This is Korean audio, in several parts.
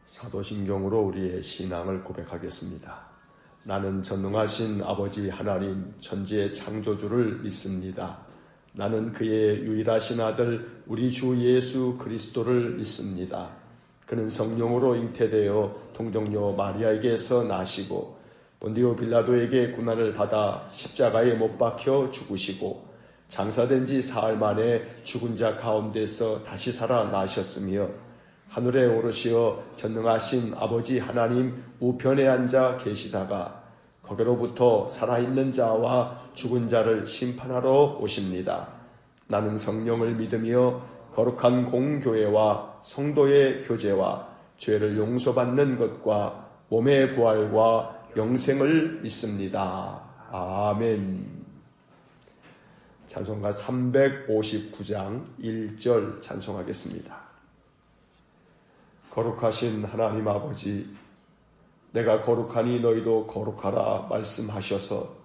사도신경으로 우리의 신앙을 고백하겠습니다. 나는 전능하신 아버지 하나님 천지의 창조주를 믿습니다. 나는 그의 유일하신 아들 우리 주 예수 그리스도를 믿습니다. 그는 성령으로 잉태되어 동정녀 마리아에게서 나시고 본디오 빌라도에게 고난을 받아 십자가에 못 박혀 죽으시고 장사된 지 사흘 만에 죽은 자 가운데서 다시 살아나셨으며 하늘에 오르시어 전능하신 아버지 하나님 우편에 앉아 계시다가 거기로부터 살아있는 자와 죽은 자를 심판하러 오십니다. 나는 성령을 믿으며 거룩한 공교회와 성도의 교제와 죄를 용서받는 것과 몸의 부활과 영생을 믿습니다. 아멘. 찬송가 359장 1절 찬송하겠습니다. 거룩하신 하나님 아버지, 내가 거룩하니 너희도 거룩하라 말씀하셔서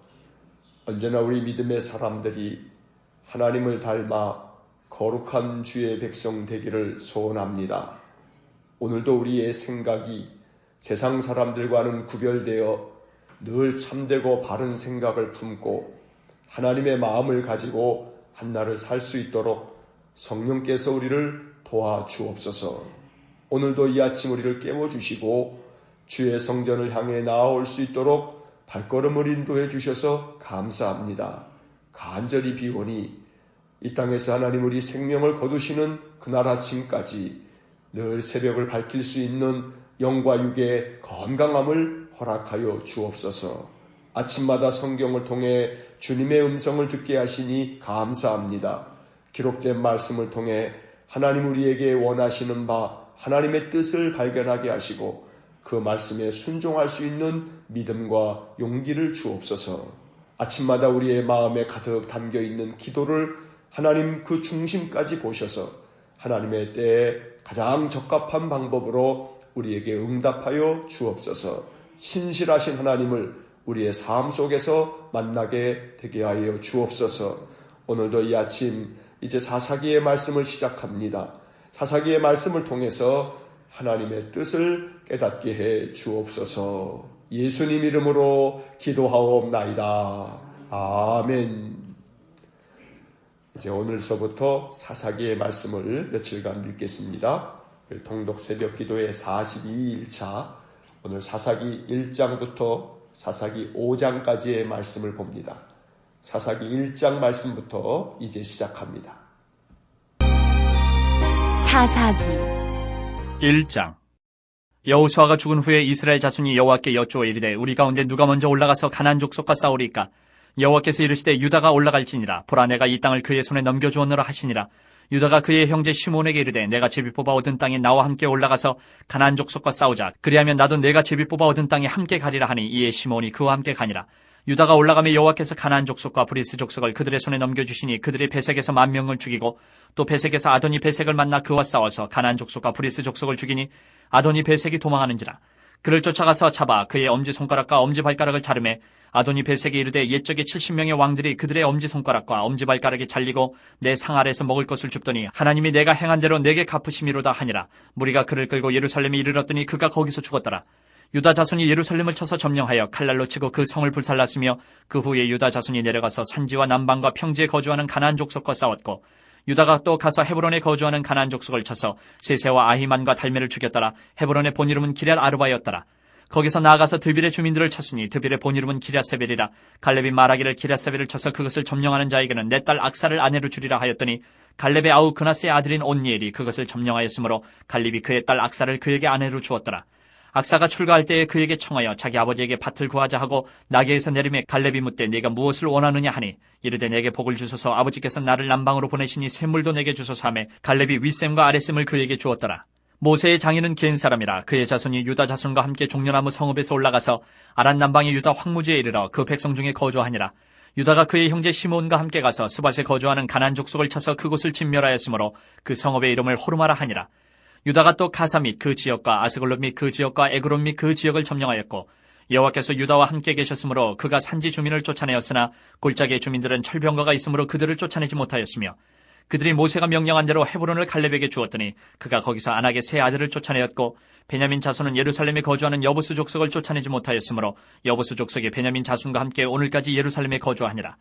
언제나 우리 믿음의 사람들이 하나님을 닮아 거룩한 주의 백성 되기를 소원합니다. 오늘도 우리의 생각이 세상 사람들과는 구별되어 늘 참되고 바른 생각을 품고 하나님의 마음을 가지고 한날을 살 수 있도록 성령께서 우리를 도와주옵소서. 오늘도 이 아침 우리를 깨워주시고 주의 성전을 향해 나아올 수 있도록 발걸음을 인도해 주셔서 감사합니다. 간절히 비오니 이 땅에서 하나님 우리 생명을 거두시는 그날 아침까지 늘 새벽을 밝힐 수 있는 영과 육의 건강함을 허락하여 주옵소서. 아침마다 성경을 통해 주님의 음성을 듣게 하시니 감사합니다. 기록된 말씀을 통해 하나님 우리에게 원하시는 바 하나님의 뜻을 발견하게 하시고 그 말씀에 순종할 수 있는 믿음과 용기를 주옵소서. 아침마다 우리의 마음에 가득 담겨있는 기도를 하나님 그 중심까지 보셔서 하나님의 때에 가장 적합한 방법으로 우리에게 응답하여 주옵소서. 신실하신 하나님을 우리의 삶 속에서 만나게 되게 하여 주옵소서. 오늘도 이 아침 이제 사사기의 말씀을 시작합니다. 사사기의 말씀을 통해서 하나님의 뜻을 깨닫게 해 주옵소서. 예수님 이름으로 기도하옵나이다. 아멘. 이제 오늘서부터 사사기의 말씀을 며칠간 읽겠습니다. 통독 새벽 기도의 42일차 오늘 사사기 1장부터 사사기 5장까지의 말씀을 봅니다. 사사기 1장 말씀부터 이제 시작합니다. 사사기 1장. 여호수아가 죽은 후에 이스라엘 자손이 여호와께 여쭈어 이르되 우리 가운데 누가 먼저 올라가서 가나안 족속과 싸우리까? 여호와께서 이르시되 유다가 올라갈지니라. 보라, 내가 이 땅을 그의 손에 넘겨주었노라 하시니라. 유다가 그의 형제 시몬에게 이르되 내가 제비 뽑아 얻은 땅에 나와 함께 올라가서 가나안 족속과 싸우자. 그리하면 나도 내가 제비 뽑아 얻은 땅에 함께 가리라 하니 이에 시몬이 그와 함께 가니라. 유다가 올라가며 여호와께서 가나안 족속과 브리스 족속을 그들의 손에 넘겨주시니 그들이 베색에서 10,000명을 죽이고 또 베색에서 아도니 베색을 만나 그와 싸워서 가나안 족속과 브리스 족속을 죽이니 아도니 베색이 도망하는지라. 그를 쫓아가서 잡아 그의 엄지손가락과 엄지발가락을 자르매 아도니 베색이 이르되 옛적에 70명의 왕들이 그들의 엄지손가락과 엄지발가락이 잘리고 내 상 아래에서 먹을 것을 줍더니 하나님이 내가 행한 대로 내게 갚으심이로다 하니라. 무리가 그를 끌고 예루살렘에 이르렀더니 그가 거기서 죽었더라. 유다 자손이 예루살렘을 쳐서 점령하여 칼날로 치고 그 성을 불살랐으며 그 후에 유다 자손이 내려가서 산지와 남방과 평지에 거주하는 가나안 족속과 싸웠고 유다가 또 가서 헤브론에 거주하는 가나안 족속을 쳐서 세세와 아히만과 달메를 죽였더라. 헤브론의 본 이름은 기럇 아르바였더라. 거기서 나아가서 드빌의 주민들을 쳤으니 드빌의 본 이름은 기랴세벨이라. 갈렙이 말하기를 기랴세벨을 쳐서 그것을 점령하는 자에게는 내 딸 악사를 아내로 주리라 하였더니 갈렙의 아우 그나스의 아들인 온니엘이 그것을 점령하였으므로 갈렙이 그의 딸 악사를 그에게 아내로 주었더라. 악사가 출가할 때에 그에게 청하여 자기 아버지에게 밭을 구하자 하고 나귀에서 내리매 갈렙이 묻되 네가 무엇을 원하느냐 하니 이르되 내게 복을 주소서. 아버지께서 나를 남방으로 보내시니 샘물도 내게 주소서 하매 갈렙이 윗샘과 아랫샘을 그에게 주었더라. 모세의 장인은 겐 사람이라. 그의 자손이 유다 자손과 함께 종려나무 성읍에서 올라가서 아란 남방의 유다 황무지에 이르러 그 백성 중에 거주하니라. 유다가 그의 형제 시몬과 함께 가서 스밧에 거주하는 가나안 족속을 쳐서 그곳을 진멸하였으므로 그 성읍의 이름을 호르마라 하니라. 유다가 또 가사 및 그 지역과 아스글론 및 그 지역과 에그론 및 그 지역을 점령하였고 여호와께서 유다와 함께 계셨으므로 그가 산지 주민을 쫓아내었으나 골짜기의 주민들은 철병거가 있으므로 그들을 쫓아내지 못하였으며 그들이 모세가 명령한 대로 헤브론을 갈렙에게 주었더니 그가 거기서 안악의 세 아들을 쫓아내었고 베냐민 자손은 예루살렘에 거주하는 여부수 족속을 쫓아내지 못하였으므로 여부수 족속이 베냐민 자손과 함께 오늘까지 예루살렘에 거주하니라.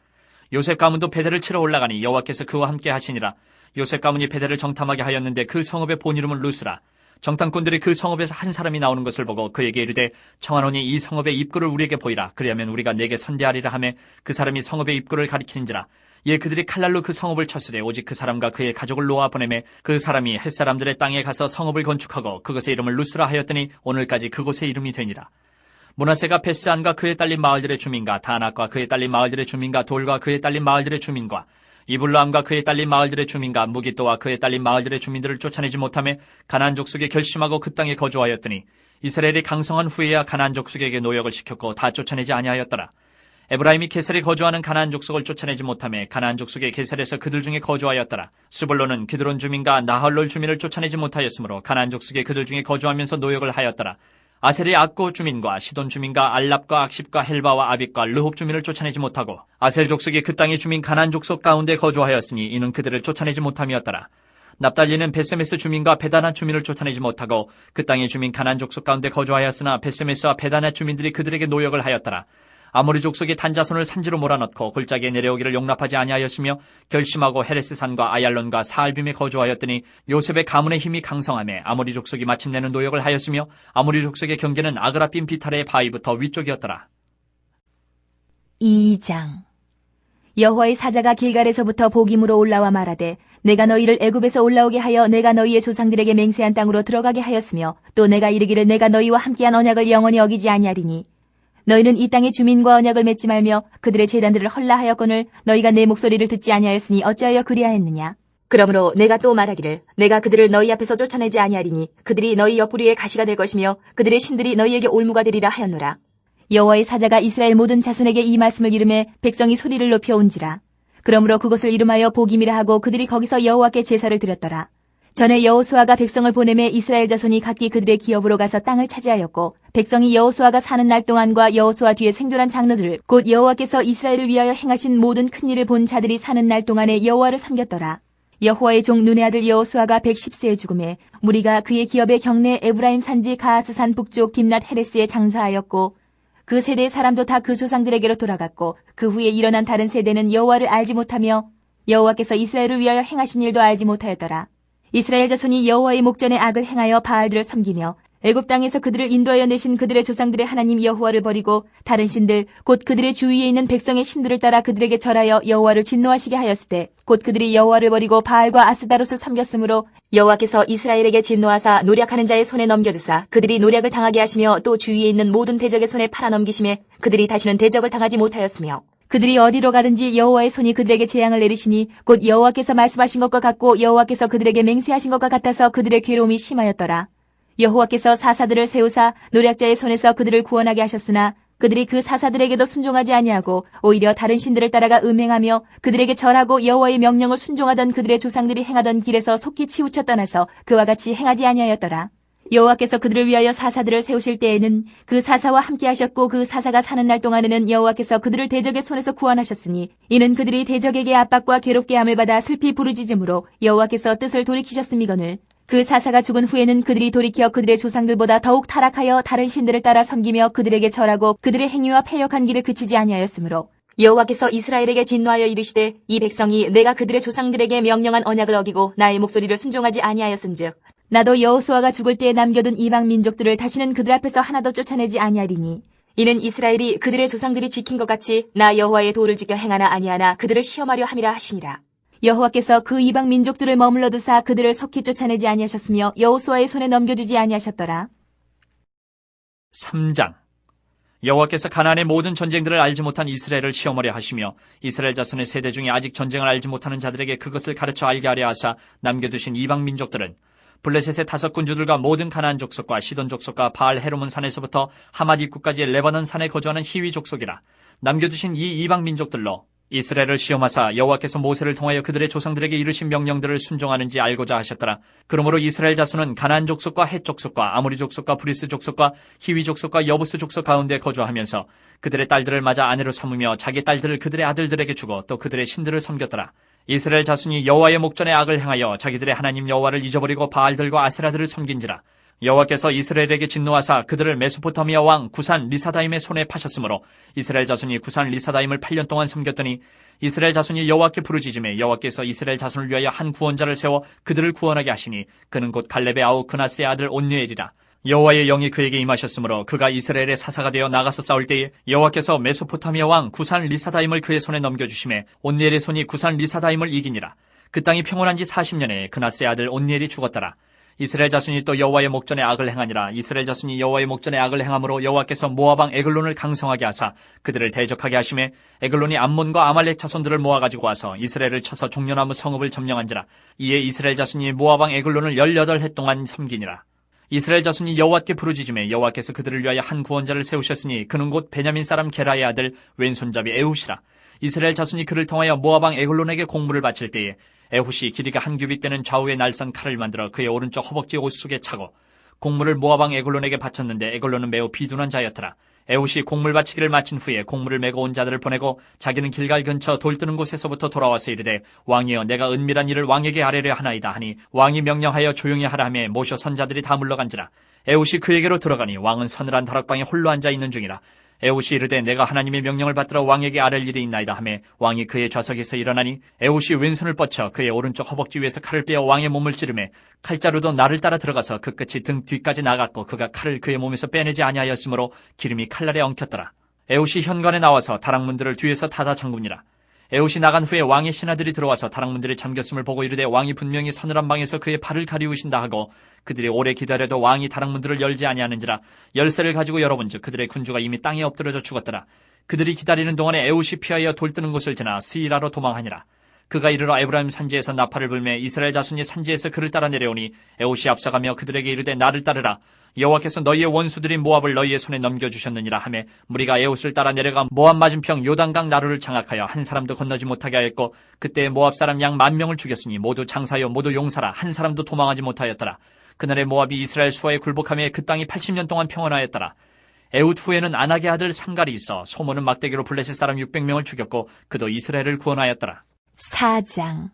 요셉 가문도 베델을 치러 올라가니 여호와께서 그와 함께 하시니라. 요셉 가문이 베델을 정탐하게 하였는데 그 성읍의 본 이름은 루스라. 정탐꾼들이 그 성읍에서 한 사람이 나오는 것을 보고 그에게 이르되 청하노니 이 성읍의 입구를 우리에게 보이라. 그리하면 우리가 내게 선대하리라 하매 그 사람이 성읍의 입구를 가리키는지라. 예, 그들이 칼날로 그 성읍을 쳤으되 오직 그 사람과 그의 가족을 놓아 보내매 그 사람이 햇사람들의 땅에 가서 성읍을 건축하고 그것의 이름을 루스라 하였더니 오늘까지 그곳의 이름이 되니라. 므낫세가 베스안과 그의 딸린 마을들의 주민과 다낙과 그의 딸린 마을들의 주민과 돌과 그의 딸린 마을들의 주민과 이블람과 그의 딸린 마을들의 주민과 무기또와 그의 딸린 마을들의 주민들을 쫓아내지 못하며 가나안 족속에 결심하고 그 땅에 거주하였더니 이스라엘이 강성한 후에야 가나안 족속에게 노역을 시켰고 다 쫓아내지 아니하였더라. 에브라임이 게셀에 거주하는 가나안 족속을 쫓아내지 못하며 가나안 족속의 게셀에서 그들 중에 거주하였더라. 스불론은 기드론 주민과 나할롤 주민을 쫓아내지 못하였으므로 가나안 족속의 그들 중에 거주하면서 노역을 하였더라. 아셀이 악고 주민과 시돈 주민과 알랍과 악십과 헬바와 아빅과 르홉 주민을 쫓아내지 못하고 아셀 족속이 그 땅의 주민 가나안 족속 가운데 거주하였으니 이는 그들을 쫓아내지 못함이었더라. 납달리는 베세메스 주민과 베다나 주민을 쫓아내지 못하고 그 땅의 주민 가나안 족속 가운데 거주하였으나 베세메스와 베다나 주민들이 그들에게 노역을 하였더라. 아모리 족속이 단자손을 산지로 몰아넣고 골짜기에 내려오기를 용납하지 아니하였으며 결심하고 헤레스산과 아얄론과 사알빔에 거주하였더니 요셉의 가문의 힘이 강성하며 아모리 족속이 마침내는 노역을 하였으며 아모리 족속의 경계는 아그라빔 비타레의 바위부터 위쪽이었더라. 2장. 여호와의 사자가 길갈에서부터 복임으로 올라와 말하되 내가 너희를 애굽에서 올라오게 하여 내가 너희의 조상들에게 맹세한 땅으로 들어가게 하였으며 또 내가 이르기를 내가 너희와 함께한 언약을 영원히 어기지 아니하리니 너희는 이 땅의 주민과 언약을 맺지 말며 그들의 제단들을 헐라하였거늘 너희가 내 목소리를 듣지 아니하였으니 어찌하여 그리하였느냐. 그러므로 내가 또 말하기를 내가 그들을 너희 앞에서 쫓아내지 아니하리니 그들이 너희 옆구리에 가시가 될 것이며 그들의 신들이 너희에게 올무가 되리라 하였노라. 여호와의 사자가 이스라엘 모든 자손에게 이 말씀을 이름해 백성이 소리를 높여 온지라. 그러므로 그것을 이름하여 복임이라 하고 그들이 거기서 여호와께 제사를 드렸더라. 전에 여호수아가 백성을 보내매 이스라엘 자손이 각기 그들의 기업으로 가서 땅을 차지하였고 백성이 여호수아가 사는 날 동안과 여호수아 뒤에 생존한 장로들 곧 여호와께서 이스라엘을 위하여 행하신 모든 큰 일을 본 자들이 사는 날 동안에 여호와를 섬겼더라. 여호와의 종 눈의 아들 여호수아가 110세에 죽음에 무리가 그의 기업의 경내 에브라임 산지 가하스산 북쪽 딥낫 헤레스에 장사하였고 그 세대의 사람도 다 그 조상들에게로 돌아갔고 그 후에 일어난 다른 세대는 여호와를 알지 못하며 여호와께서 이스라엘을 위하여 행하신 일도 알지 못하였더라. 이스라엘 자손이 여호와의 목전에 악을 행하여 바알들을 섬기며 애굽 땅에서 그들을 인도하여 내신 그들의 조상들의 하나님 여호와를 버리고 다른 신들 곧 그들의 주위에 있는 백성의 신들을 따라 그들에게 절하여 여호와를 진노하시게 하였으되 곧 그들이 여호와를 버리고 바알과 아스다롯을 섬겼으므로 여호와께서 이스라엘에게 진노하사 노략하는 자의 손에 넘겨주사 그들이 노략을 당하게 하시며 또 주위에 있는 모든 대적의 손에 팔아넘기심에 그들이 다시는 대적을 당하지 못하였으며 그들이 어디로 가든지 여호와의 손이 그들에게 재앙을 내리시니 곧 여호와께서 말씀하신 것과 같고 여호와께서 그들에게 맹세하신 것과 같아서 그들의 괴로움이 심하였더라. 여호와께서 사사들을 세우사 노략자의 손에서 그들을 구원하게 하셨으나 그들이 그 사사들에게도 순종하지 아니하고 오히려 다른 신들을 따라가 음행하며 그들에게 절하고 여호와의 명령을 순종하던 그들의 조상들이 행하던 길에서 속히 치우쳐 떠나서 그와 같이 행하지 아니하였더라. 여호와께서 그들을 위하여 사사들을 세우실 때에는 그 사사와 함께 하셨고 그 사사가 사는 날 동안에는 여호와께서 그들을 대적의 손에서 구원하셨으니 이는 그들이 대적에게 압박과 괴롭게 함을 받아 슬피 부르짖음으로 여호와께서 뜻을 돌이키셨음이거늘 그 사사가 죽은 후에는 그들이 돌이켜 그들의 조상들보다 더욱 타락하여 다른 신들을 따라 섬기며 그들에게 절하고 그들의 행위와 패역한 길을 그치지 아니하였으므로 여호와께서 이스라엘에게 진노하여 이르시되 이 백성이 내가 그들의 조상들에게 명령한 언약을 어기고 나의 목소리를 순종하지 아니하였은즉 나도 여호수아가 죽을 때에 남겨둔 이방 민족들을 다시는 그들 앞에서 하나도 쫓아내지 아니하리니 이는 이스라엘이 그들의 조상들이 지킨 것 같이 나 여호와의 도를 지켜 행하나 아니하나 그들을 시험하려 함이라 하시니라. 여호와께서 그 이방 민족들을 머물러 두사 그들을 속히 쫓아내지 아니하셨으며 여호수아의 손에 넘겨주지 아니하셨더라. 3장. 여호와께서 가나안의 모든 전쟁들을 알지 못한 이스라엘을 시험하려 하시며 이스라엘 자손의 세대 중에 아직 전쟁을 알지 못하는 자들에게 그것을 가르쳐 알게 하려 하사 남겨두신 이방 민족들은 블레셋의 5 군주들과 모든 가나안 족속과 시돈 족속과 바알 헤르몬 산에서부터 하맛 입구까지 레바논 산에 거주하는 히위 족속이라. 남겨두신 이 이방 민족들로 이스라엘을 시험하사 여호와께서 모세를 통하여 그들의 조상들에게 이르신 명령들을 순종하는지 알고자 하셨더라. 그러므로 이스라엘 자손은 가나안 족속과 헷 족속과 아모리 족속과 브리스 족속과 히위 족속과 여부스 족속 가운데 거주하면서 그들의 딸들을 맞아 아내로 삼으며 자기 딸들을 그들의 아들들에게 주고 또 그들의 신들을 섬겼더라. 이스라엘 자손이 여호와의 목전에 악을 행하여 자기들의 하나님 여호와를 잊어버리고 바알들과 아세라들을 섬긴지라. 여호와께서 이스라엘에게 진노하사 그들을 메소포타미아 왕 구산 리사다임의 손에 파셨으므로 이스라엘 자손이 구산 리사다임을 8년 동안 섬겼더니 이스라엘 자손이 여호와께 부르짖음에 여호와께서 이스라엘 자손을 위하여 한 구원자를 세워 그들을 구원하게 하시니 그는 곧 갈렙의 아우 그나스의 아들 온니엘이라. 여호와의 영이 그에게 임하셨으므로 그가 이스라엘의 사사가 되어 나가서 싸울 때에 여호와께서 메소포타미아 왕 구산 리사다임을 그의 손에 넘겨주심에 온니엘의 손이 구산 리사다임을 이기니라. 그 땅이 평온한 지 40년에 그나스의 아들 온니엘이 죽었더라. 이스라엘 자손이 또 여호와의 목전에 악을 행하니라. 이스라엘 자손이 여호와의 목전에 악을 행함으로 여호와께서 모압 왕 에글론을 강성하게 하사 그들을 대적하게 하심에 에글론이 암몬과 아말렉 자손들을 모아가지고 와서 이스라엘을 쳐서 종려나무 성읍을 점령한지라. 이에 이스라엘 자손이 모압 왕 에글론을 18해 동안 섬기니라. 이스라엘 자손이 여호와께 부르짖음에 여호와께서 그들을 위하여 한 구원자를 세우셨으니 그는 곧 베냐민 사람 게라의 아들 왼손잡이 에훗이라. 이스라엘 자손이 그를 통하여 모압 왕 에글론에게 공물을 바칠 때에 에훗이 길이가 한 규빗 되는 좌우에 날선 칼을 만들어 그의 오른쪽 허벅지 옷 속에 차고 공물을 모압 왕 에글론에게 바쳤는데 에글론은 매우 비둔한 자였더라. 에훗이 공물 바치기를 마친 후에 공물을 메고 온 자들을 보내고 자기는 길갈 근처 돌 뜨는 곳에서부터 돌아와서 이르되 왕이여 내가 은밀한 일을 왕에게 아뢰려 하나이다 하니 왕이 명령하여 조용히 하라 하며 모셔 선자들이 다 물러간지라. 에훗이 그에게로 들어가니 왕은 서늘한 다락방에 홀로 앉아 있는 중이라. 에훗이 이르되 내가 하나님의 명령을 받들어 왕에게 아랠 일이 있나이다 하며 왕이 그의 좌석에서 일어나니 에훗이 왼손을 뻗쳐 그의 오른쪽 허벅지 위에서 칼을 빼어 왕의 몸을 찌르매 칼자루도 나를 따라 들어가서 그 끝이 등 뒤까지 나갔고 그가 칼을 그의 몸에서 빼내지 아니하였으므로 기름이 칼날에 엉켰더라. 에훗이 현관에 나와서 다락문들을 뒤에서 닫아 잠굽니라. 에훗이 나간 후에 왕의 신하들이 들어와서 다락문들이 잠겼음을 보고 이르되 왕이 분명히 서늘한 방에서 그의 팔을 가리우신다 하고 그들이 오래 기다려도 왕이 다락문들을 열지 아니하는지라. 열쇠를 가지고 열어본즉 그들의 군주가 이미 땅에 엎드려져 죽었더라. 그들이 기다리는 동안에 에훗이 피하여 돌 뜨는 곳을 지나 스이라로 도망하니라. 그가 이르러 에브라임 산지에서 나팔을 불매 이스라엘 자손이 산지에서 그를 따라 내려오니 에훗이 앞서가며 그들에게 이르되 나를 따르라. 여호와께서 너희의 원수들인 모압을 너희의 손에 넘겨주셨느니라 하매 무리가 에훗을 따라 내려가 모압 맞은평 요단강 나루를 장악하여 한 사람도 건너지 못하게 하였고 그때 모압 사람 양 10,000명을 죽였으니 모두 장사여 모두 용사라 한 사람도 도망하지 못하였더라. 그날에 모압이 이스라엘 수하에 굴복하며 그 땅이 80년 동안 평안하였더라. 에훗 후에는 아낙의 아들 삼갈이 있어 소모는 막대기로 블레셋 사람 600명을 죽였고 그도 이스라엘을 구원하였더라. 4장.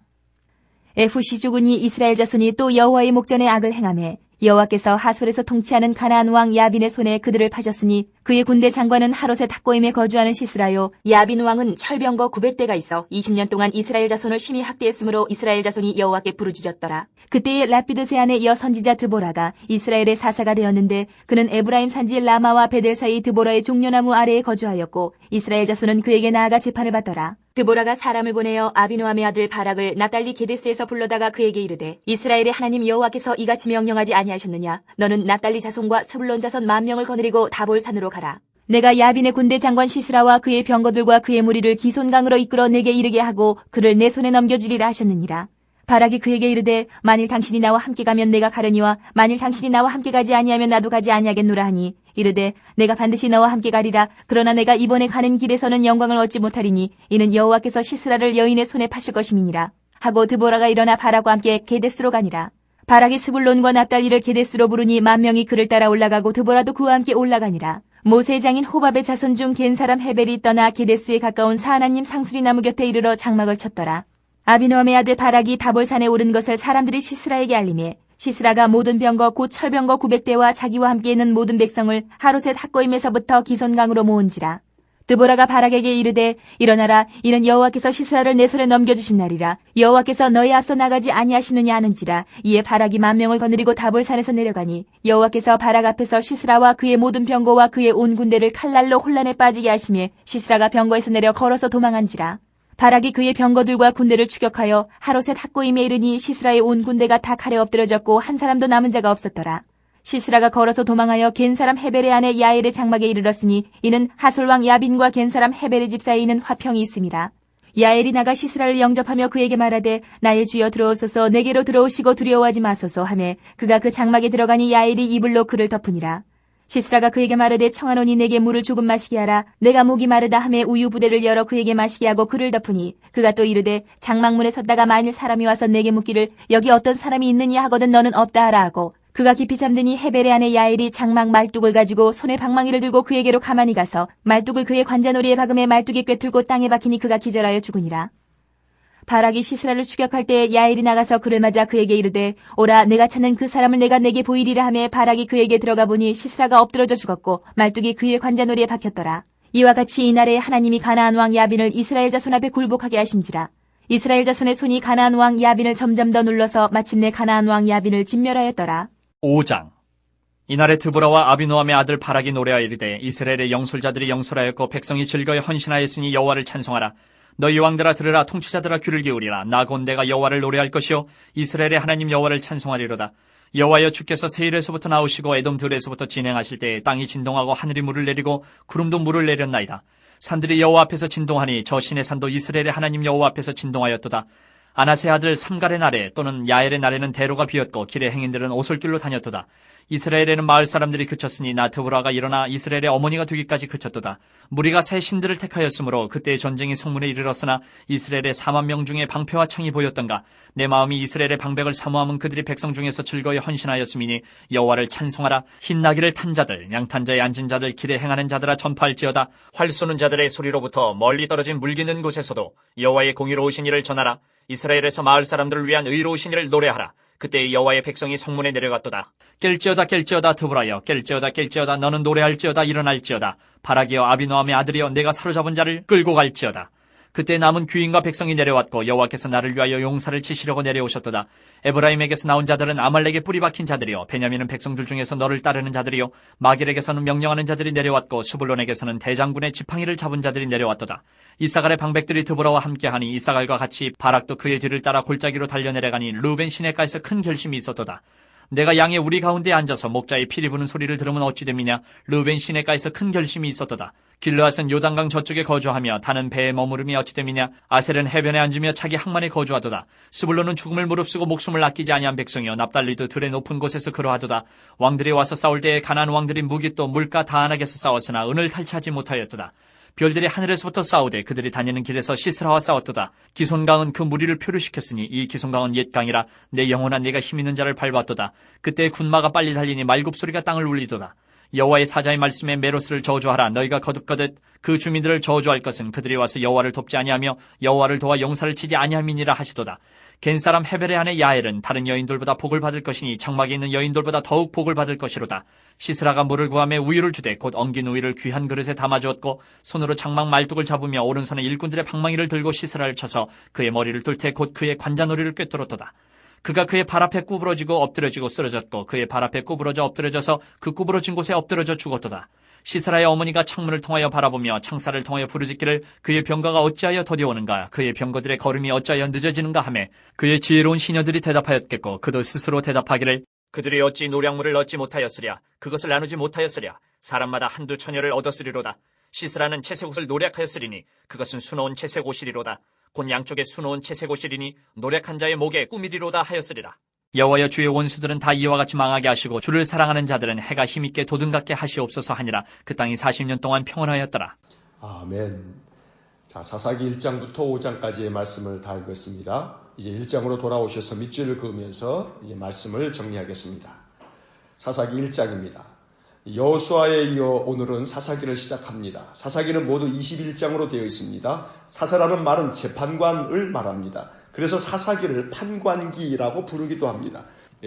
에훗이 죽으니 이스라엘 자손이 또 여호와의 목전에 악을 행하매 여호와께서 하솔에서 통치하는 가나안 왕 야빈의 손에 그들을 파셨으니 그의 군대 장관은 하롯의 탁고임에 거주하는 시스라요. 야빈 왕은 철병거 900대가 있어 20년 동안 이스라엘 자손을 심히 학대했으므로 이스라엘 자손이 여호와께 부르짖었더라. 그때에 라피드 세안의 여선지자 드보라가 이스라엘의 사사가 되었는데 그는 에브라임 산지 라마와 베델 사이 드보라의 종려나무 아래에 거주하였고 이스라엘 자손은 그에게 나아가 재판을 받더라. 드보라가 사람을 보내어 아비노함의 아들 바락을 납달리 게데스에서 불러다가 그에게 이르되 이스라엘의 하나님 여호와께서 이같이 명령하지 아니하셨느냐. 너는 납달리 자손과 스불론 자손 10,000명을 거느리고 다볼산으로 가라. 내가 야빈의 군대 장관 시스라와 그의 병거들과 그의 무리를 기손강으로 이끌어 내게 이르게 하고 그를 내 손에 넘겨주리라 하셨느니라. 바락이 그에게 이르되 만일 당신이 나와 함께 가면 내가 가려니와 만일 당신이 나와 함께 가지 아니하면 나도 가지 아니하겠노라 하니 이르되 내가 반드시 너와 함께 가리라. 그러나 내가 이번에 가는 길에서는 영광을 얻지 못하리니 이는 여호와께서 시스라를 여인의 손에 파실 것임이니라 하고 드보라가 일어나 바락과 함께 게데스로 가니라. 바락이 스불론과 납달리를 게데스로 부르니 10,000명이 그를 따라 올라가고 드보라도 그와 함께 올라가니라. 모세의 장인 호밥의 자손 중 겐 사람 헤벨이 떠나 게데스에 가까운 사하나님 상수리 나무 곁에 이르러 장막을 쳤더라. 아비노함의 아들 바락이 다볼산에 오른 것을 사람들이 시스라에게 알리매 시스라가 모든 병거 곧 철병거 900대와 자기와 함께 있는 모든 백성을 하롯의 탁고임에서부터 기손강으로 모은지라. 드보라가 바락에게 이르되 일어나라. 이는 여호와께서 시스라를 내 손에 넘겨주신 날이라. 여호와께서 너희 앞서 나가지 아니하시느냐 하는지라. 이에 바락이 10,000명을 거느리고 다볼산에서 내려가니 여호와께서 바락 앞에서 시스라와 그의 모든 병거와 그의 온 군대를 칼날로 혼란에 빠지게 하시매 시스라가 병거에서 내려 걸어서 도망한지라. 바락이 그의 병거들과 군대를 추격하여 하롯의 탁고임에 이르니 시스라의 온 군대가 다 칼에 엎드려졌고 한 사람도 남은 자가 없었더라. 시스라가 걸어서 도망하여 겐 사람 헤벨의 아내 야엘의 장막에 이르렀으니 이는 하솔왕 야빈과 겐 사람 헤벨의 집 사이에 있는 화평이 있음이라. 야엘이 나가 시스라를 영접하며 그에게 말하되 나의 주여 들어오소서. 내게로 들어오시고 두려워하지 마소서 하매 그가 그 장막에 들어가니 야엘이 이불로 그를 덮으니라. 시스라가 그에게 말하되 청하노니 내게 물을 조금 마시게 하라. 내가 목이 마르다 하매 우유 부대를 열어 그에게 마시게 하고 그를 덮으니 그가 또 이르되 장막문에 섰다가 만일 사람이 와서 내게 묻기를 여기 어떤 사람이 있느냐 하거든 너는 없다 하라 하고 그가 깊이 잠드니 헤벨의 아내 야엘이 장막 말뚝을 가지고 손에 방망이를 들고 그에게로 가만히 가서 말뚝을 그의 관자놀이에 박음에 말뚝이 꿰틀고 땅에 박히니 그가 기절하여 죽으니라. 바락이 시스라를 추격할 때 야엘이 나가서 그를 맞아 그에게 이르되 오라 내가 찾는 그 사람을 내가 내게 보이리라 하매 바락이 그에게 들어가 보니 시스라가 엎드러져 죽었고 말뚝이 그의 관자놀이에 박혔더라. 이와 같이 이날에 하나님이 가나안 왕 야빈을 이스라엘 자손 앞에 굴복하게 하신지라. 이스라엘 자손의 손이 가나안 왕 야빈을 점점 더 눌러서 마침내 가나안 왕 야빈을 진멸하였더라. 5장. 이날에 드보라와 아비노함의 아들 바락이 노래하여 이르되 이스라엘의 영솔자들이 영솔하였고 백성이 즐거이 헌신하였으니 여호와를 찬송하라. 너희 왕들아 들으라. 통치자들아 귀를 기울이라. 나 곧 내가 여호와를 노래할 것이요 이스라엘의 하나님 여호와를 찬송하리로다. 여호와여 주께서 세일에서부터 나오시고 에돔 들에서부터 진행하실 때에 땅이 진동하고 하늘이 물을 내리고 구름도 물을 내렸나이다. 산들이 여호와 앞에서 진동하니 저 신의 산도 이스라엘의 하나님 여호와 앞에서 진동하였도다. 아나세 아들 삼갈의 날에 또는 야엘의 날에는 대로가 비었고 길의 행인들은 오솔길로 다녔도다. 이스라엘에는 마을 사람들이 그쳤으니 나 드보라가 일어나 이스라엘의 어머니가 되기까지 그쳤도다. 무리가 새 신들을 택하였으므로 그때의 전쟁이 성문에 이르렀으나 이스라엘의 4만 명 중에 방패와 창이 보였던가. 내 마음이 이스라엘의 방백을 사모함은 그들이 백성 중에서 즐거이 헌신하였음이니 여호와를 찬송하라. 흰 나귀를 탄 자들 양탄 자에 앉은 자들 길에 행하는 자들아 전파할지어다. 활 쏘는 자들의 소리로부터 멀리 떨어진 물기는 곳에서도 여호와의 공의로우신 일을 전하라. 이스라엘에서 마을 사람들을 위한 의로우신 일을 노래하라. 그때 여호와의 백성이 성문에 내려갔도다. 깰지어다 깰지어다 드보라여 깰지어다 깰지어다 너는 노래할지어다 일어날지어다. 바락이여 아비노함의 아들이여 내가 사로잡은 자를 끌고 갈지어다. 그때 남은 귀인과 백성이 내려왔고 여호와께서 나를 위하여 용사를 치시려고 내려오셨도다. 에브라임에게서 나온 자들은 아말렉에 뿌리 박힌 자들이요 베냐민은 백성들 중에서 너를 따르는 자들이요 마길에게서는 명령하는 자들이 내려왔고 스불론에게서는 대장군의 지팡이를 잡은 자들이 내려왔도다. 이사갈의 방백들이 드보라와 함께하니 이사갈과 같이 바락도 그의 뒤를 따라 골짜기로 달려내려가니 루벤 시내가에서 큰 결심이 있었도다. 내가 양의 우리 가운데 앉아서 목자의 피리 부는 소리를 들으면 어찌 됨이냐. 르우벤 시내가에서 큰 결심이 있었도다. 길르앗은 요단강 저쪽에 거주하며 다는 배에 머무름이 어찌 됨이냐. 아셀은 해변에 앉으며 자기 항만에 거주하도다. 스불론은 죽음을 무릅쓰고 목숨을 아끼지 아니한 백성이여 납달리도 들의 높은 곳에서 그러하도다. 왕들이 와서 싸울 때에 가나안 왕들이 무깃도 물가 다안악에서 싸웠으나 은을 탈취하지 못하였도다. 별들이 하늘에서부터 싸우되 그들이 다니는 길에서 시스라와 싸웠도다. 기손강은 그 무리를 표류시켰으니 이 기손강은 옛 강이라. 내 영혼아 네가 힘있는 자를 밟았도다. 그때 군마가 빨리 달리니 말굽소리가 땅을 울리도다. 여호와의 사자의 말씀에 메로스를 저주하라. 너희가 거듭거듭 그 주민들을 저주할 것은 그들이 와서 여호와를 돕지 아니하며 여호와를 도와 용사를 치지 아니함이니라 하시도다. 겐사람 헤벨의 아내 야엘은 다른 여인들보다 복을 받을 것이니 장막에 있는 여인들보다 더욱 복을 받을 것이로다. 시스라가 물을 구하며 우유를 주되 곧 엉긴 우유를 귀한 그릇에 담아주었고 손으로 장막 말뚝을 잡으며 오른손에 일꾼들의 방망이를 들고 시스라를 쳐서 그의 머리를 뚫되 곧 그의 관자놀이를 꿰뚫었도다. 그가 그의 발 앞에 구부러지고 엎드려지고 쓰러졌고 그의 발 앞에 구부러져 엎드려져서 그 구부러진 곳에 엎드려져 죽었도다. 시스라의 어머니가 창문을 통하여 바라보며 창살을 통하여 부르짖기를 그의 병거가 어찌하여 더디오는가 그의 병거들의 걸음이 어찌하여 늦어지는가 하매 그의 지혜로운 시녀들이 대답하였겠고 그도 스스로 대답하기를 그들이 어찌 노량물을 얻지 못하였으랴 그것을 나누지 못하였으랴 사람마다 한두 처녀를 얻었으리로다. 시스라는 채색옷을 노략하였으리니 그것은 수놓은 채색옷이리로다. 곧 양쪽에 수놓은 채색옷이리니 노략한 자의 목에 꾸미리로다 하였으리라. 여호와여 주의 원수들은 다 이와 같이 망하게 하시고 주를 사랑하는 자들은 해가 힘있게 도든갑게 하시옵소서 하니라. 그 땅이 40년 동안 평안하였더라. 아멘. 자, 사사기 1장부터 5장까지의 말씀을 다 읽었습니다. 이제 1장으로 돌아오셔서 밑줄을 그으면서 이제 말씀을 정리하겠습니다. 사사기 1장입니다. 여호수아에 이어 오늘은 사사기를 시작합니다. 사사기는 모두 21장으로 되어 있습니다. 사사라는 말은 재판관을 말합니다. 그래서 사사기를 판관기라고 부르기도 합니다.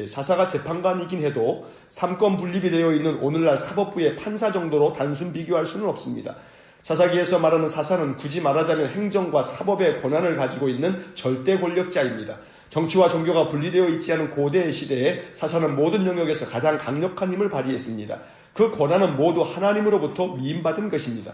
사사가 재판관이긴 해도 삼권 분립이 되어 있는 오늘날 사법부의 판사 정도로 단순 비교할 수는 없습니다. 사사기에서 말하는 사사는 굳이 말하자면 행정과 사법의 권한을 가지고 있는 절대 권력자입니다. 정치와 종교가 분리되어 있지 않은 고대 시대에 사사는 모든 영역에서 가장 강력한 힘을 발휘했습니다. 그 권한은 모두 하나님으로부터 위임받은 것입니다.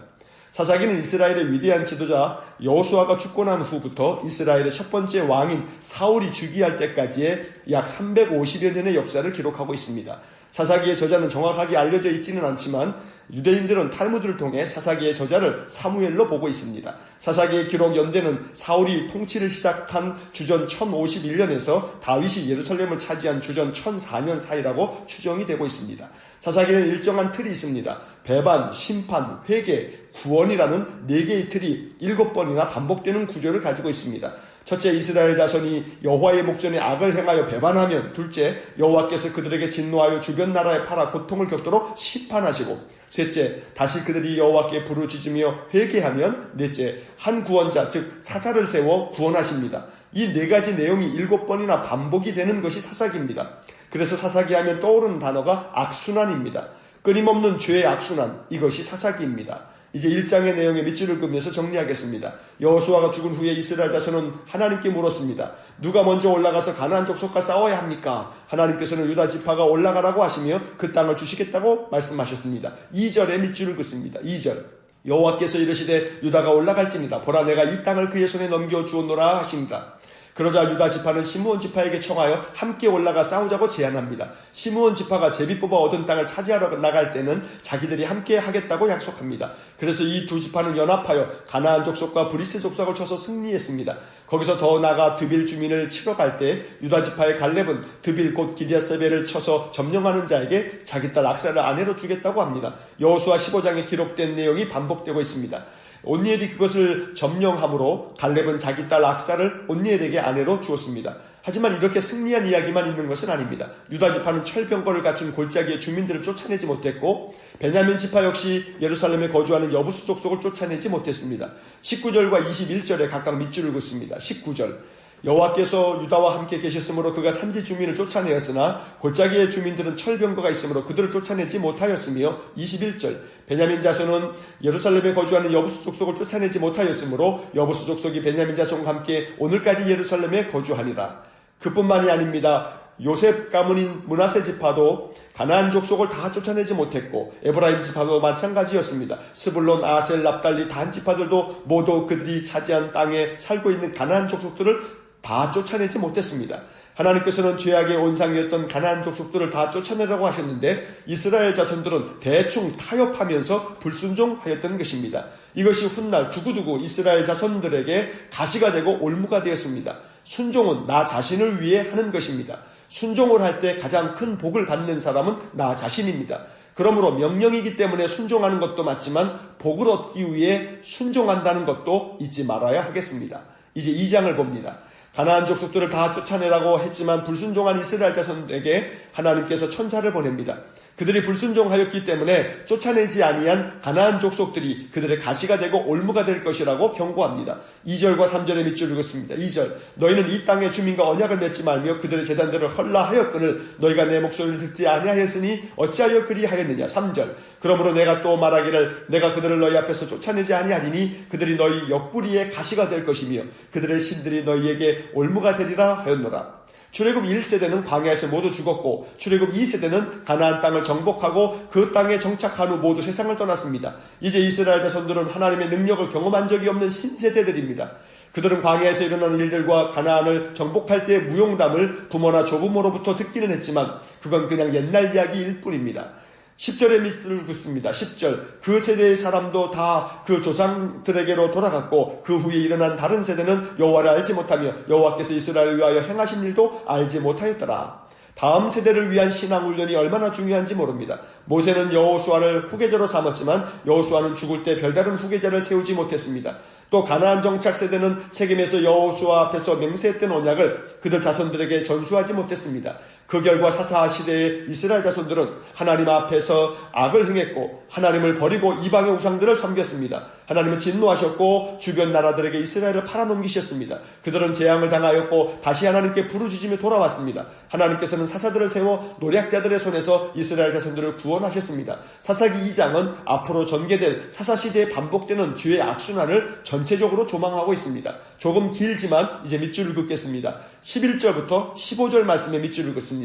사사기는 이스라엘의 위대한 지도자 여호수아가 죽고 난 후부터 이스라엘의 첫 번째 왕인 사울이 즉위할 때까지의 약 350여 년의 역사를 기록하고 있습니다. 사사기의 저자는 정확하게 알려져 있지는 않지만 유대인들은 탈무드를 통해 사사기의 저자를 사무엘로 보고 있습니다. 사사기의 기록 연대는 사울이 통치를 시작한 주전 1051년에서 다윗이 예루살렘을 차지한 주전 1004년 사이라고 추정이 되고 있습니다. 사사기는 일정한 틀이 있습니다. 배반, 심판, 회개, 구원이라는 4개의 틀이 7번이나 반복되는 구조를 가지고 있습니다. 첫째, 이스라엘 자손이 여호와의 목전에 악을 행하여 배반하면, 둘째, 여호와께서 그들에게 진노하여 주변 나라에 팔아 고통을 겪도록 심판하시고, 셋째, 다시 그들이 여호와께 부르짖으며 회개하면, 넷째, 한 구원자 즉 사사를 세워 구원하십니다. 이 4가지 내용이 7번이나 반복이 되는 것이 사사기입니다. 그래서 사사기 하면 떠오르는 단어가 악순환입니다. 끊임없는 죄의 악순환, 이것이 사사기입니다. 이제 1장의 내용에 밑줄을 그으면서 정리하겠습니다. 여호수아가 죽은 후에 이스라엘 자손은 하나님께 물었습니다. 누가 먼저 올라가서 가나안 족속과 싸워야 합니까? 하나님께서는 유다 지파가 올라가라고 하시며 그 땅을 주시겠다고 말씀하셨습니다. 2절에 밑줄을 긋습니다. 2절. 여호와께서 이르시되 유다가 올라갈지니라. 보라, 내가 이 땅을 그의 손에 넘겨 주었노라 하시니라. 그러자 유다 지파는 시므온 지파에게 청하여 함께 올라가 싸우자고 제안합니다. 시므온 지파가 제비 뽑아 얻은 땅을 차지하러 나갈 때는 자기들이 함께 하겠다고 약속합니다. 그래서 이 두 지파는 연합하여 가나안 족속과 브리스 족속을 쳐서 승리했습니다. 거기서 더 나아가 드빌 주민을 치러 갈 때 유다 지파의 갈렙은 드빌 곧 기럇세벨을 쳐서 점령하는 자에게 자기 딸 악사를 아내로 주겠다고 합니다. 여호수아 15장에 기록된 내용이 반복되고 있습니다. 온니엘이 그것을 점령함으로 갈렙은 자기 딸 악사를 온니엘에게 아내로 주었습니다. 하지만 이렇게 승리한 이야기만 있는 것은 아닙니다. 유다 지파는 철병거를 갖춘 골짜기의 주민들을 쫓아내지 못했고, 베냐민 지파 역시 예루살렘에 거주하는 여부수 족속을 쫓아내지 못했습니다. 19절과 21절에 각각 밑줄을 긋습니다. 19절. 여호와께서 유다와 함께 계셨으므로 그가 산지 주민을 쫓아내었으나 골짜기의 주민들은 철병거가 있으므로 그들을 쫓아내지 못하였으며, 21절. 베냐민 자손은 예루살렘에 거주하는 여부수 족속을 쫓아내지 못하였으므로 여부수 족속이 베냐민 자손과 함께 오늘까지 예루살렘에 거주하니라. 그뿐만이 아닙니다. 요셉 가문인 므낫세 지파도 가나안 족속을 다 쫓아내지 못했고, 에브라임 지파도 마찬가지였습니다. 스불론, 아셀, 납달리, 단 지파들도 모두 그들이 차지한 땅에 살고 있는 가나안 족속들을 다 쫓아내지 못했습니다. 하나님께서는 죄악의 온상이었던 가나안 족속들을 다 쫓아내라고 하셨는데 이스라엘 자손들은 대충 타협하면서 불순종하였던 것입니다. 이것이 훗날 두고두고 이스라엘 자손들에게 가시가 되고 올무가 되었습니다. 순종은 나 자신을 위해 하는 것입니다. 순종을 할 때 가장 큰 복을 받는 사람은 나 자신입니다. 그러므로 명령이기 때문에 순종하는 것도 맞지만 복을 얻기 위해 순종한다는 것도 잊지 말아야 하겠습니다. 이제 2장을 봅니다. 가나안 족속들을 다 쫓아내라고 했지만 불순종한 이스라엘 자손에게 하나님께서 천사를 보냅니다. 그들이 불순종하였기 때문에 쫓아내지 아니한 가나안 족속들이 그들의 가시가 되고 올무가 될 것이라고 경고합니다. 2절과 3절의 밑줄을 긋습니다. 2절. 너희는 이 땅의 주민과 언약을 맺지 말며 그들의 제단들을 헐라하였거늘 너희가 내 목소리를 듣지 아니하였으니 어찌하여 그리하였느냐. 3절. 그러므로 내가 또 말하기를 내가 그들을 너희 앞에서 쫓아내지 아니하리니 그들이 너희 옆구리에 가시가 될 것이며 그들의 신들이 너희에게 올무가 되리라 하였노라. 출애굽 1세대는 광야에서 모두 죽었고 출애굽 2세대는 가나안 땅을 정복하고 그 땅에 정착한 후 모두 세상을 떠났습니다. 이제 이스라엘 자손들은 하나님의 능력을 경험한 적이 없는 신세대들입니다. 그들은 광야에서 일어나는 일들과 가나안을 정복할 때의 무용담을 부모나 조부모로부터 듣기는 했지만 그건 그냥 옛날 이야기일 뿐입니다. 10절의 밑을 긋습니다. 10절. 그 세대의 사람도 다 그 조상들에게로 돌아갔고 그 후에 일어난 다른 세대는 여호와를 알지 못하며 여호와께서 이스라엘을 위하여 행하신 일도 알지 못하였더라. 다음 세대를 위한 신앙 훈련이 얼마나 중요한지 모릅니다. 모세는 여호수아를 후계자로 삼았지만 여호수아는 죽을 때 별다른 후계자를 세우지 못했습니다. 또 가나안 정착 세대는 세겜에서 여호수아 앞에서 맹세했던 언약을 그들 자손들에게 전수하지 못했습니다. 그 결과 사사 시대의 이스라엘 자손들은 하나님 앞에서 악을 행했고 하나님을 버리고 이방의 우상들을 섬겼습니다. 하나님은 진노하셨고 주변 나라들에게 이스라엘을 팔아넘기셨습니다. 그들은 재앙을 당하였고 다시 하나님께 부르짖으며 돌아왔습니다. 하나님께서는 사사들을 세워 노략자들의 손에서 이스라엘 자손들을 구원하셨습니다. 사사기 2장은 앞으로 전개될 사사시대에 반복되는 죄의 악순환을 전체적으로 조망하고 있습니다. 조금 길지만 이제 밑줄을 긋겠습니다. 11절부터 15절 말씀에 밑줄을 긋습니다.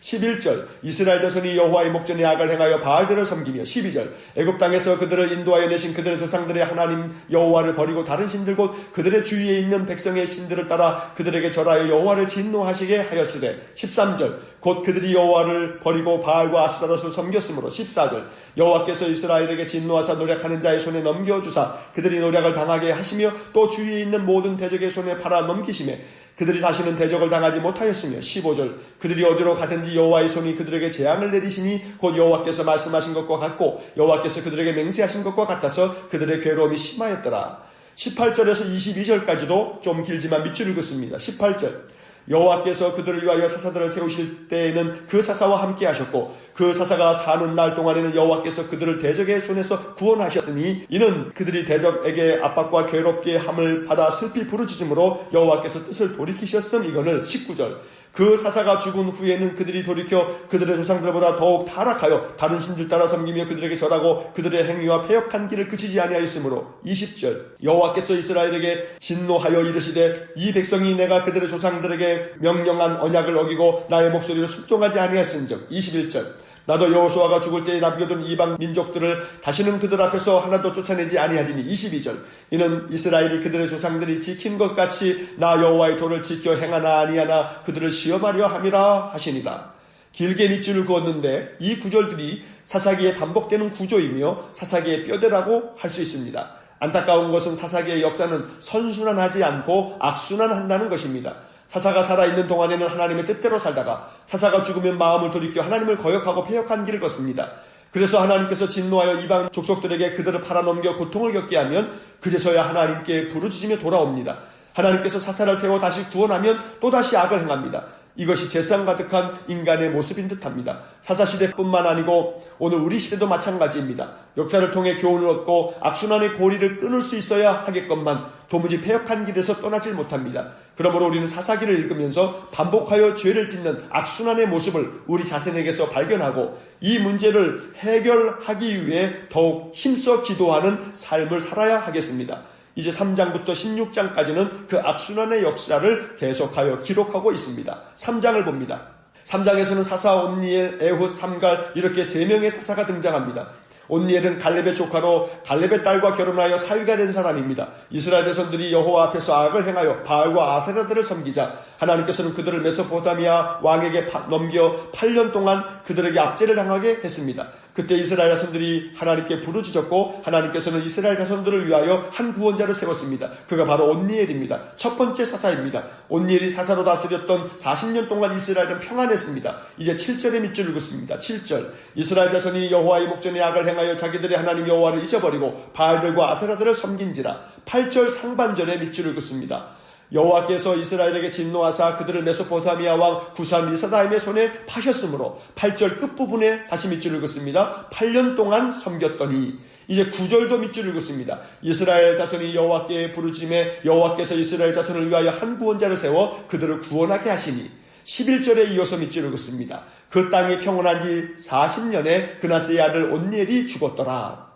11절. 이스라엘 자손이 여호와의 목전에 악을 행하여 바알들을 섬기며 12절. 애굽 땅에서 그들을 인도하여 내신 그들의 조상들의 하나님 여호와를 버리고 다른 신들 곧 그들의 주위에 있는 백성의 신들을 따라 그들에게 절하여 여호와를 진노하시게 하였으되 13절. 곧 그들이 여호와를 버리고 바알과 아스타롯을 섬겼으므로 14절. 여호와께서 이스라엘에게 진노하사 노략하는 자의 손에 넘겨주사 그들이 노략을 당하게 하시며 또 주위에 있는 모든 대적의 손에 팔아 넘기시매 그들이 다시는 대적을 당하지 못하였으며 15절 그들이 어디로 가든지 여호와의 손이 그들에게 재앙을 내리시니 곧 여호와께서 말씀하신 것과 같고 여호와께서 그들에게 맹세하신 것과 같아서 그들의 괴로움이 심하였더라. 18절에서 22절까지도 좀 길지만 밑줄 읽었습니다. 18절 여호와께서 그들을 위하여 사사들을 세우실 때에는 그 사사와 함께 하셨고 그 사사가 사는 날 동안에는 여호와께서 그들을 대적의 손에서 구원하셨으니 이는 그들이 대적에게 압박과 괴롭게 함을 받아 슬피 부르짖음으로 여호와께서 뜻을 돌이키셨음이거늘. 19절 그 사사가 죽은 후에는 그들이 돌이켜 그들의 조상들보다 더욱 타락하여 다른 신들 따라 섬기며 그들에게 절하고 그들의 행위와 패역한 길을 그치지 아니하였으므로. 20절 여호와께서 이스라엘에게 진노하여 이르시되 이 백성이 내가 그들의 조상들에게 명령한 언약을 어기고 나의 목소리를 순종하지 아니하였은즉. 21절 나도 여호수아가 죽을 때에 남겨둔 이방 민족들을 다시는 그들 앞에서 하나도 쫓아내지 아니하리니. 22절 이는 이스라엘이 그들의 조상들이 지킨 것 같이 나 여호와의 도를 지켜 행하나 아니하나 그들을 시험하려 함이라 하시니라. 길게 밑줄을 그었는데 이 구절들이 사사기에 반복되는 구조이며 사사기의 뼈대라고 할 수 있습니다. 안타까운 것은 사사기의 역사는 선순환하지 않고 악순환한다는 것입니다. 사사가 살아있는 동안에는 하나님의 뜻대로 살다가 사사가 죽으면 마음을 돌이켜 하나님을 거역하고 패역한 길을 걷습니다. 그래서 하나님께서 진노하여 이방 족속들에게 그들을 팔아넘겨 고통을 겪게 하면 그제서야 하나님께 부르짖으며 돌아옵니다. 하나님께서 사사를 세워 다시 구원하면 또다시 악을 행합니다. 이것이 재상 가득한 인간의 모습인 듯합니다. 사사시대뿐만 아니고 오늘 우리 시대도 마찬가지입니다. 역사를 통해 교훈을 얻고 악순환의 고리를 끊을 수 있어야 하겠건만 도무지 패역한 길에서 떠나질 못합니다. 그러므로 우리는 사사기를 읽으면서 반복하여 죄를 짓는 악순환의 모습을 우리 자신에게서 발견하고 이 문제를 해결하기 위해 더욱 힘써 기도하는 삶을 살아야 하겠습니다. 이제 3장부터 16장까지는 그 악순환의 역사를 계속하여 기록하고 있습니다. 3장을 봅니다. 3장에서는 사사, 온니엘, 에훗, 삼갈 이렇게 3명의 사사가 등장합니다. 온니엘은 갈렙의 조카로 갈렙의 딸과 결혼하여 사위가 된 사람입니다. 이스라엘 자손들이 여호와 앞에서 악을 행하여 바알과 아세라들을 섬기자 하나님께서는 그들을 메소포타미아 왕에게 넘겨 8년 동안 그들에게 압제를 당하게 했습니다. 그때 이스라엘 자손들이 하나님께 부르짖었고 하나님께서는 이스라엘 자손들을 위하여 한 구원자를 세웠습니다. 그가 바로 온니엘입니다. 첫 번째 사사입니다. 온니엘이 사사로 다스렸던 40년 동안 이스라엘은 평안했습니다. 이제 7절의 밑줄 읽었습니다. 7절 이스라엘 자손이 여호와의 목전에 악을 행하여 자기들의 하나님 여호와를 잊어버리고 바알들과 아세라들을 섬긴지라. 8절 상반절의 밑줄 읽었습니다. 여호와께서 이스라엘에게 진노하사 그들을 메소포타미아 왕 구산 리사다임의 손에 파셨으므로 8절 끝부분에 다시 밑줄 읽었습니다. 8년 동안 섬겼더니. 이제 9절도 밑줄 읽었습니다. 이스라엘 자손이 여호와께 부르짖음에 여호와께서 이스라엘 자손을 위하여 한 구원자를 세워 그들을 구원하게 하시니. 11절에 이어서 밑줄 읽었습니다. 그 땅이 평온한 지 40년에 그나스의 아들 온니엘이 죽었더라.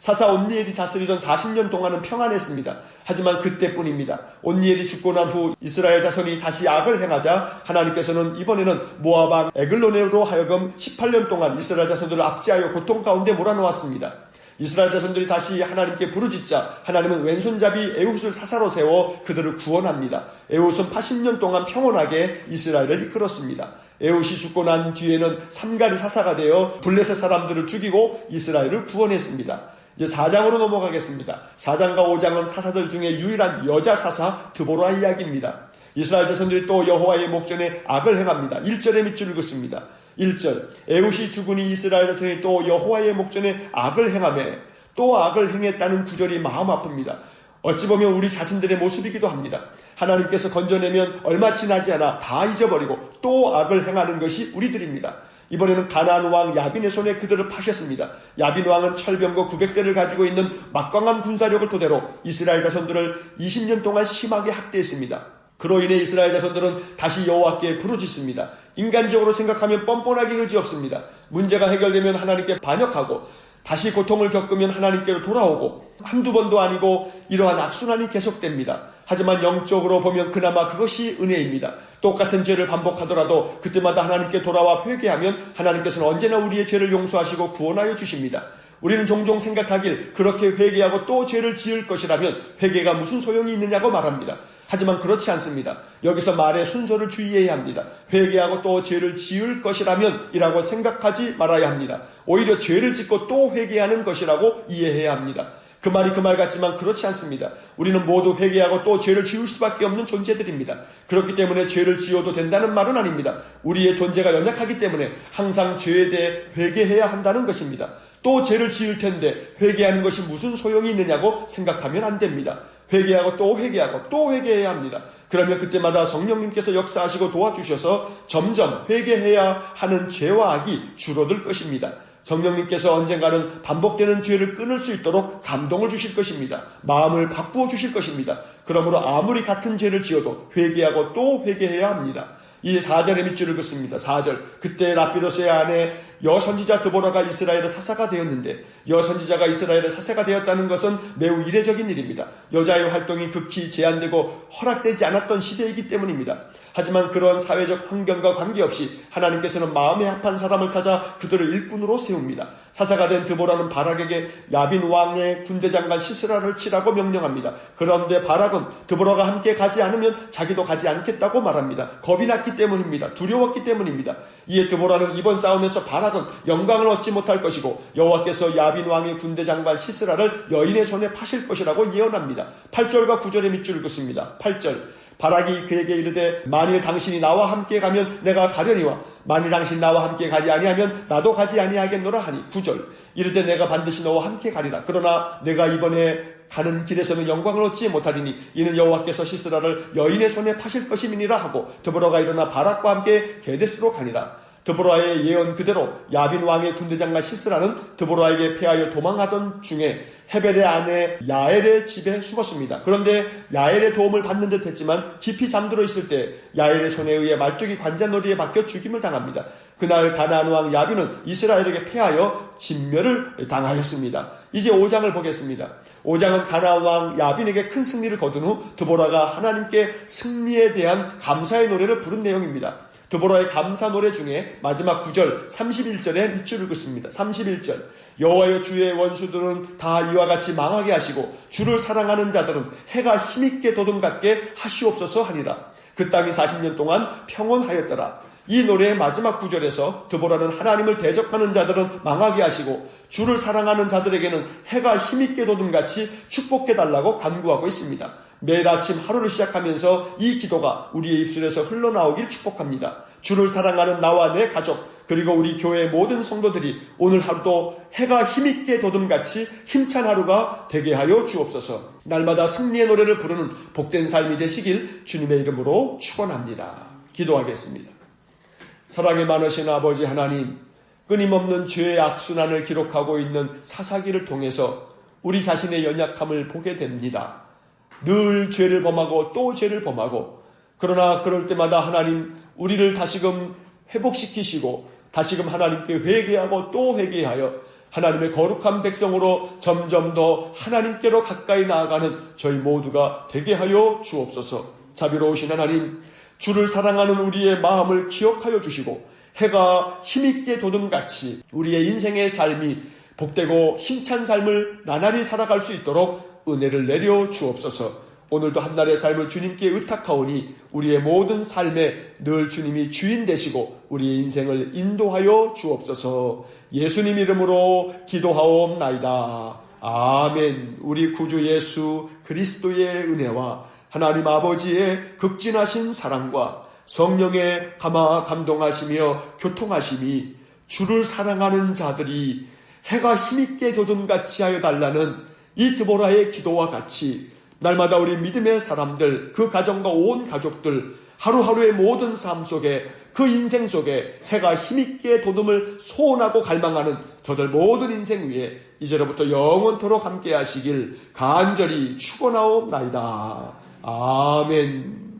사사 온니엘이 다스리던 40년 동안은 평안했습니다. 하지만 그때뿐입니다. 온니엘이 죽고 난 후 이스라엘 자손이 다시 악을 행하자 하나님께서는 이번에는 모압 왕 에글론으로 하여금 18년 동안 이스라엘 자손들을 압제하여 고통 가운데 몰아놓았습니다. 이스라엘 자손들이 다시 하나님께 부르짖자 하나님은 왼손잡이 에훗을 사사로 세워 그들을 구원합니다. 에훗은 80년 동안 평온하게 이스라엘을 이끌었습니다. 에훗이 죽고 난 뒤에는 삼갈이 사사가 되어 블레셋 사람들을 죽이고 이스라엘을 구원했습니다. 이제 4장으로 넘어가겠습니다. 4장과 5장은 사사들 중에 유일한 여자 사사 드보라 이야기입니다. 이스라엘 자손들이 또 여호와의 목전에 악을 행합니다. 1절에 밑줄 읽었습니다. 1절 에훗이 죽으니 이스라엘 자손이 또 여호와의 목전에 악을 행하매 또 악을 행했다는 구절이 마음 아픕니다. 어찌 보면 우리 자신들의 모습이기도 합니다. 하나님께서 건져내면 얼마 지나지 않아 다 잊어버리고 또 악을 행하는 것이 우리들입니다. 이번에는 가나안 왕 야빈의 손에 그들을 파셨습니다. 야빈 왕은 철병거 900대를 가지고 있는 막강한 군사력을 토대로 이스라엘 자손들을 20년 동안 심하게 학대했습니다. 그로 인해 이스라엘 자손들은 다시 여호와께 부르짖습니다. 인간적으로 생각하면 뻔뻔하기 그지없습니다. 문제가 해결되면 하나님께 반역하고 다시 고통을 겪으면 하나님께로 돌아오고 한두 번도 아니고 이러한 악순환이 계속됩니다. 하지만 영적으로 보면 그나마 그것이 은혜입니다. 똑같은 죄를 반복하더라도 그때마다 하나님께 돌아와 회개하면 하나님께서는 언제나 우리의 죄를 용서하시고 구원하여 주십니다. 우리는 종종 생각하길 그렇게 회개하고 또 죄를 지을 것이라면 회개가 무슨 소용이 있느냐고 말합니다. 하지만 그렇지 않습니다. 여기서 말의 순서를 주의해야 합니다. 회개하고 또 죄를 지을 것이라면 이라고 생각하지 말아야 합니다. 오히려 죄를 짓고 또 회개하는 것이라고 이해해야 합니다. 그 말이 그 말 같지만 그렇지 않습니다. 우리는 모두 회개하고 또 죄를 지을 수밖에 없는 존재들입니다. 그렇기 때문에 죄를 지어도 된다는 말은 아닙니다. 우리의 존재가 연약하기 때문에 항상 죄에 대해 회개해야 한다는 것입니다. 또 죄를 지을 텐데 회개하는 것이 무슨 소용이 있느냐고 생각하면 안 됩니다. 회개하고 또 회개하고 또 회개해야 합니다. 그러면 그때마다 성령님께서 역사하시고 도와주셔서 점점 회개해야 하는 죄와 악이 줄어들 것입니다. 성령님께서 언젠가는 반복되는 죄를 끊을 수 있도록 감동을 주실 것입니다. 마음을 바꾸어 주실 것입니다. 그러므로 아무리 같은 죄를 지어도 회개하고 또 회개해야 합니다. 이제 4절의 밑줄을 긋습니다. 4절. 그때 라피도스의 아내 여선지자 드보라가 이스라엘의 사사가 되었는데, 여선지자가 이스라엘의 사사가 되었다는 것은 매우 이례적인 일입니다. 여자의 활동이 극히 제한되고 허락되지 않았던 시대이기 때문입니다. 하지만 그런 사회적 환경과 관계없이 하나님께서는 마음에 합한 사람을 찾아 그들을 일꾼으로 세웁니다. 사사가 된 드보라는 바락에게 야빈 왕의 군대장관 시스라를 치라고 명령합니다. 그런데 바락은 드보라가 함께 가지 않으면 자기도 가지 않겠다고 말합니다. 겁이 났기 때문입니다. 두려웠기 때문입니다. 이에 드보라는 이번 싸움에서 바락은 영광을 얻지 못할 것이고 여호와께서 야빈 왕의 군대장관 시스라를 여인의 손에 파실 것이라고 예언합니다. 8절과 9절의 밑줄을 긋습니다. 8절. 바락이 그에게 이르되 만일 당신이 나와 함께 가면 내가 가려니와 만일 당신 나와 함께 가지 아니하면 나도 가지 아니하겠노라 하니. 9절. 이르되 내가 반드시 너와 함께 가리라. 그러나 내가 이번에 가는 길에서는 영광을 얻지 못하리니 이는 여호와께서 시스라를 여인의 손에 파실 것임이니라 하고 드보라가 일어나 바락과 함께 게데스로 가니라. 드보라의 예언 그대로 야빈 왕의 군대장관 시스라는 드보라에게 패하여 도망하던 중에 헤벨의 아내 야엘의 집에 숨었습니다. 그런데 야엘의 도움을 받는 듯 했지만 깊이 잠들어 있을 때 야엘의 손에 의해 말뚝이 관자놀이에 박혀 죽임을 당합니다. 그날 가나안 왕 야빈은 이스라엘에게 패하여 진멸을 당하였습니다. 이제 5장을 보겠습니다. 5장은 가나안 왕 야빈에게 큰 승리를 거둔 후 드보라가 하나님께 승리에 대한 감사의 노래를 부른 내용입니다. 드보라의 감사 노래 중에 마지막 9절 31절에 밑줄을 긋습니다. 31절. 여호와여 주의 원수들은 다 이와 같이 망하게 하시고 주를 사랑하는 자들은 해가 힘있게 도둠같게 하시옵소서 하니라. 그 땅이 40년 동안 평온하였더라. 이 노래의 마지막 9절에서 드보라는 하나님을 대적하는 자들은 망하게 하시고 주를 사랑하는 자들에게는 해가 힘있게 도둠같이 축복해달라고 간구하고 있습니다. 매일 아침 하루를 시작하면서 이 기도가 우리의 입술에서 흘러나오길 축복합니다. 주를 사랑하는 나와 내 가족 그리고 우리 교회의 모든 성도들이 오늘 하루도 해가 힘있게 도둠같이 힘찬 하루가 되게 하여 주옵소서. 날마다 승리의 노래를 부르는 복된 삶이 되시길 주님의 이름으로 축원합니다. 기도하겠습니다. 사랑이 많으신 아버지 하나님, 끊임없는 죄의 악순환을 기록하고 있는 사사기를 통해서 우리 자신의 연약함을 보게 됩니다. 늘 죄를 범하고 또 죄를 범하고, 그러나 그럴 때마다 하나님 우리를 다시금 회복시키시고 다시금 하나님께 회개하고 또 회개하여 하나님의 거룩한 백성으로 점점 더 하나님께로 가까이 나아가는 저희 모두가 되게 하여 주옵소서. 자비로우신 하나님, 주를 사랑하는 우리의 마음을 기억하여 주시고 해가 힘있게 도둠같이 우리의 인생의 삶이 복되고 힘찬 삶을 나날이 살아갈 수 있도록 은혜를 내려 주옵소서. 오늘도 한날의 삶을 주님께 의탁하오니 우리의 모든 삶에 늘 주님이 주인 되시고 우리의 인생을 인도하여 주옵소서. 예수님 이름으로 기도하옵나이다. 아멘. 우리 구주 예수 그리스도의 은혜와 하나님 아버지의 극진하신 사랑과 성령의 감화 감동하시며 교통하심이 주를 사랑하는 자들이 해가 힘있게 도둠같이 하여 달라는 이 드보라의 기도와 같이 날마다 우리 믿음의 사람들, 그 가정과 온 가족들 하루하루의 모든 삶 속에 그 인생 속에 해가 힘있게 도둠을 소원하고 갈망하는 저들 모든 인생 위에 이제로부터 영원토록 함께 하시길 간절히 축원하옵나이다. 아멘.